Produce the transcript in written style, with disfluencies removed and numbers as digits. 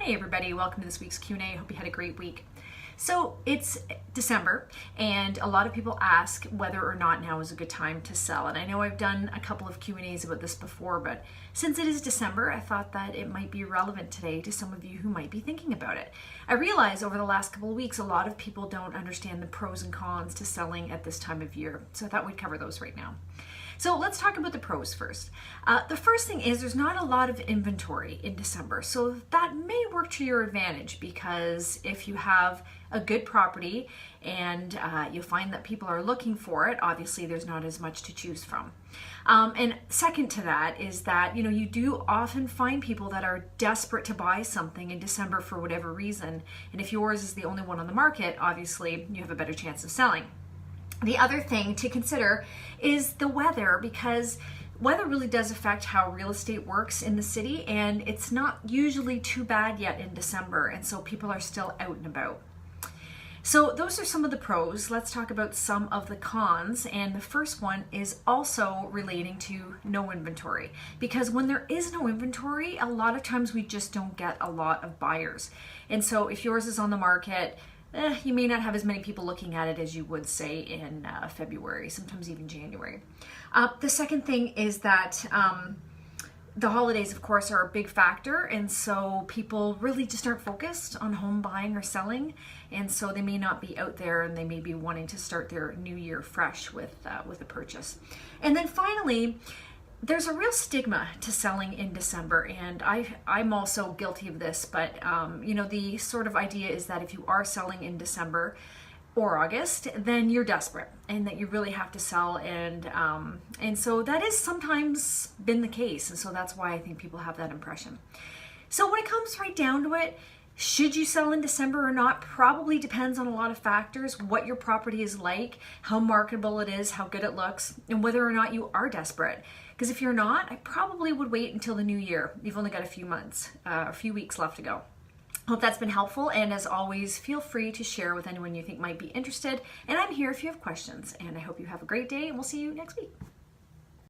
Hey everybody, welcome to this week's Q&A. Hope you had a great week. So it's December and a lot of people ask whether or not now is a good time to sell. And I know I've done a couple of Q&As about this before, but since it is December, I thought that it might be relevant today to some of you who might be thinking about it. I realize over the last couple of weeks, a lot of people don't understand the pros and cons to selling at this time of year. So I thought we'd cover those right now. So let's talk about the pros first. The first thing is there's not a lot of inventory in December, so that may work to your advantage because if you have a good property and you find that people are looking for it, obviously there's not as much to choose from. And second to that is that you do often find people that are desperate to buy something in December for whatever reason, and if yours is the only one on the market, obviously you have a better chance of selling. The other thing to consider is the weather, because weather really does affect how real estate works in the city, and it's not usually too bad yet in December, and so people are still out and about. So those are some of the pros. Let's talk about some of the cons, and the first one is also relating to no inventory, because when there is no inventory, a lot of times we just don't get a lot of buyers. And so if yours is on the market, you may not have as many people looking at it as you would say in February, sometimes even January. The second thing is that the holidays, of course, are a big factor, and so people really just aren't focused on home buying or selling, and so they may not be out there, and they may be wanting to start their new year fresh with a purchase. And then finally, there's a real stigma to selling in December, and I'm also guilty of this, but the sort of idea is that if you are selling in December or August, then you're desperate and that you really have to sell, and so that has sometimes been the case, and so that's why I think people have that impression. So when it comes right down to it, should you sell in December or not probably depends on a lot of factors: what your property is like, how marketable it is, how good it looks, and whether or not you are desperate. Because if you're not, I probably would wait until the new year. You've only got a few weeks left to go. Hope that's been helpful, and as always, feel free to share with anyone you think might be interested. And I'm here if you have questions, and I hope you have a great day, and we'll see you next week.